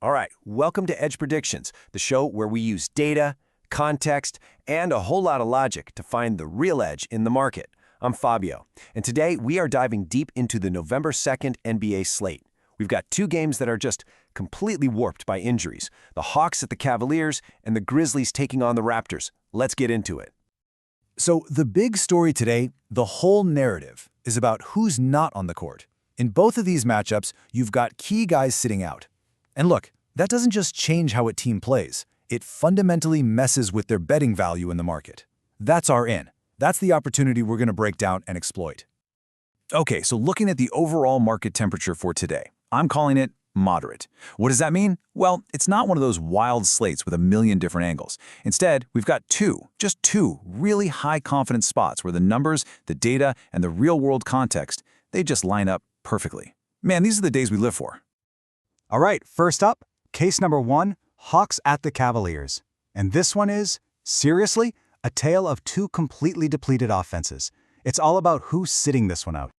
All right, welcome to Edge Predictions, the show where we use data, context, and a whole lot of logic to find the real edge in the market. I'm Fabio, and today we are diving deep into the November 2nd NBA slate. We've got two games that are just completely warped by injuries, the Hawks at the Cavaliers and the Grizzlies taking on the Raptors. Let's get into it. So the big story today, the whole narrative, is about who's not on the court. In both of these matchups, you've got key guys sitting out. And look, that doesn't just change how a team plays. It fundamentally messes with their betting value in the market. That's our in. That's the opportunity we're going to break down and exploit. Okay, so looking at the overall market temperature for today, I'm calling it moderate. What does that mean? Well, it's not one of those wild slates with a million different angles. Instead, we've got just two really high-confidence spots where the numbers, the data, and the real-world context, they just line up perfectly. Man, these are the days we live for. All right, first up, case number 1, Hawks at the Cavaliers. And this one is, seriously, a tale of two completely depleted offenses. It's all about who's sitting this one out.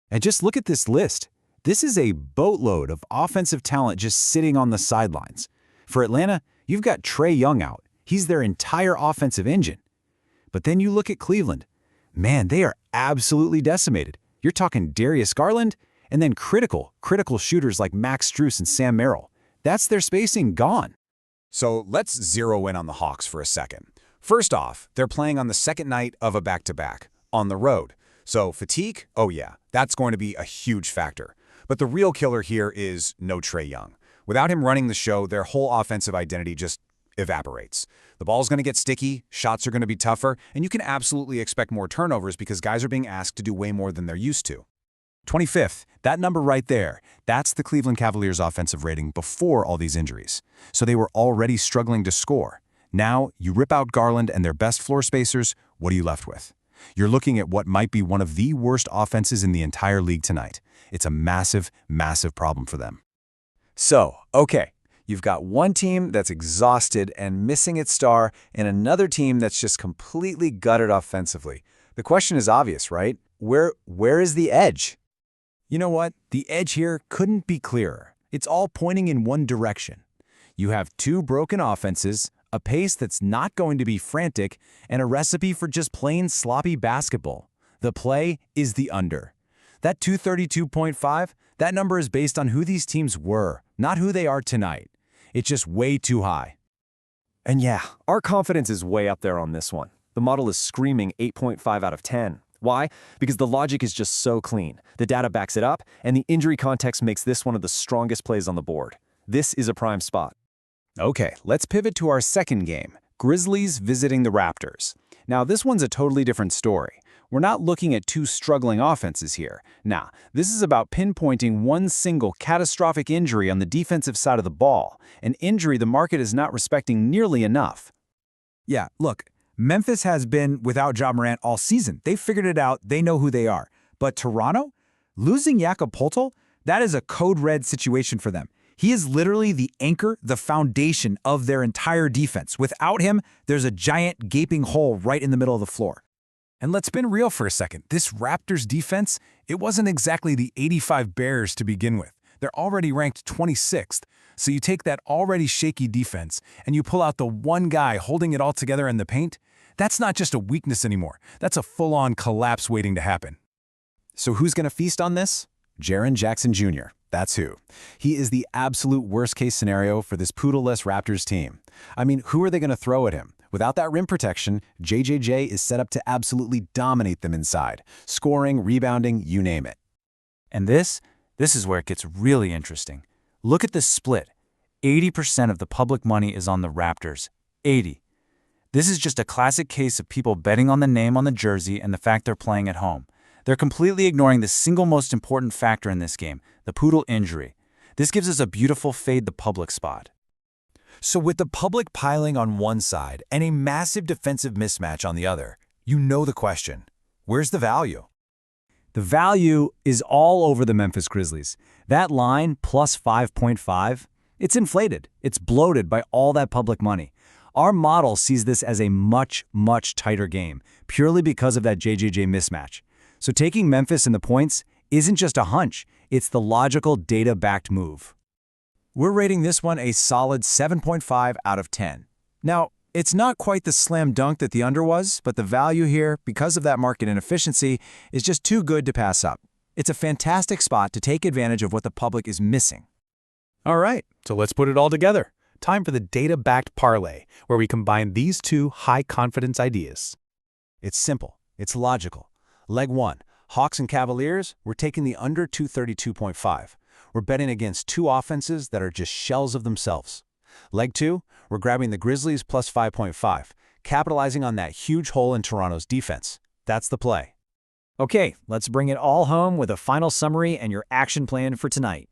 And just look at this list. This is a boatload of offensive talent just sitting on the sidelines. For Atlanta, you've got Trae Young out. He's their entire offensive engine. But then you look at Cleveland. Man, they are absolutely decimated. You're talking Darius Garland, and then critical shooters like Max Strus and Sam Merrill. That's their spacing gone. So let's zero in on the Hawks for a second. First off, they're playing on the second night of a back-to-back, on the road. So fatigue, oh yeah, that's going to be a huge factor. But the real killer here is no Trae Young. Without him running the show, their whole offensive identity just evaporates. The ball's going to get sticky, shots are going to be tougher, and you can absolutely expect more turnovers because guys are being asked to do way more than they're used to. 25th, that number right there, that's the Cleveland Cavaliers offensive rating before all these injuries. So they were already struggling to score. Now, you rip out Garland and their best floor spacers, what are you left with? You're looking at what might be one of the worst offenses in the entire league tonight. It's a massive, massive problem for them. So, okay, you've got one team that's exhausted and missing its star, and another team that's just completely gutted offensively. The question is obvious, right? Where is the edge? You know what? The edge here couldn't be clearer. It's all pointing in one direction. You have two broken offenses, a pace that's not going to be frantic, and a recipe for just plain sloppy basketball. The play is the under. That 232.5, that number is based on who these teams were, not who they are tonight. It's just way too high. And yeah, our confidence is way up there on this one. The model is screaming 8.5 out of 10. Why? Because the logic is just so clean. The data backs it up, and the injury context makes this one of the strongest plays on the board. This is a prime spot. Okay, let's pivot to our second game, Grizzlies visiting the Raptors. Now, this one's a totally different story. We're not looking at two struggling offenses here. Nah, this is about pinpointing one single catastrophic injury on the defensive side of the ball, an injury the market is not respecting nearly enough. Yeah, look, Memphis has been without Ja Morant all season. They figured it out. They know who they are. But Toronto? Losing Jakob Poeltl? That is a code red situation for them. He is literally the anchor, the foundation of their entire defense. Without him, there's a giant gaping hole right in the middle of the floor. And let's be real for a second. This Raptors defense, it wasn't exactly the 85 Bears to begin with. They're already ranked 26th. So you take that already shaky defense and you pull out the one guy holding it all together in the paint. That's not just a weakness anymore. That's a full-on collapse waiting to happen. So who's going to feast on this? Jaren Jackson Jr. That's who. He is the absolute worst-case scenario for this poodle-less Raptors team. I mean, who are they going to throw at him? Without that rim protection, JJJ is set up to absolutely dominate them inside. Scoring, rebounding, you name it. And this is where it gets really interesting. Look at this split. 80% of the public money is on the Raptors. 80. This is just a classic case of people betting on the name on the jersey and the fact they're playing at home. They're completely ignoring the single most important factor in this game, the Poeltl injury. This gives us a beautiful fade the public spot. So with the public piling on one side and a massive defensive mismatch on the other, you know the question. Where's the value? The value is all over the Memphis Grizzlies. That line, plus 5.5, it's inflated. It's bloated by all that public money. Our model sees this as a much, much tighter game, purely because of that JJJ mismatch. So taking Memphis in the points isn't just a hunch, it's the logical data-backed move. We're rating this one a solid 7.5 out of 10. Now, it's not quite the slam dunk that the under was, but the value here, because of that market inefficiency, is just too good to pass up. It's a fantastic spot to take advantage of what the public is missing. All right, so let's put it all together. Time for the data-backed parlay, where we combine these two high-confidence ideas. It's simple. It's logical. Leg 1, Hawks and Cavaliers, we're taking the under 232.5. We're betting against two offenses that are just shells of themselves. Leg 2, we're grabbing the Grizzlies plus 5.5, capitalizing on that huge hole in Toronto's defense. That's the play. Okay, let's bring it all home with a final summary and your action plan for tonight.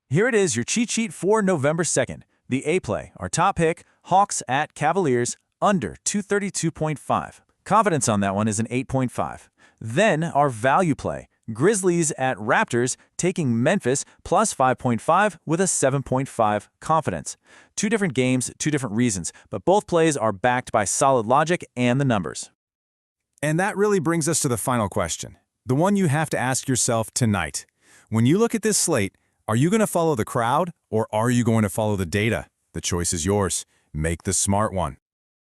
Here it is, your cheat sheet for November 2nd. The A play, our top pick, Hawks at Cavaliers, under 232.5. Confidence on that one is an 8.5. Then our value play, Grizzlies at Raptors, taking Memphis plus 5.5 with a 7.5 confidence. Two different games, two different reasons, but both plays are backed by solid logic and the numbers. And that really brings us to the final question, the one you have to ask yourself tonight. When you look at this slate, are you going to follow the crowd or are you going to follow the data? The choice is yours. Make the smart one.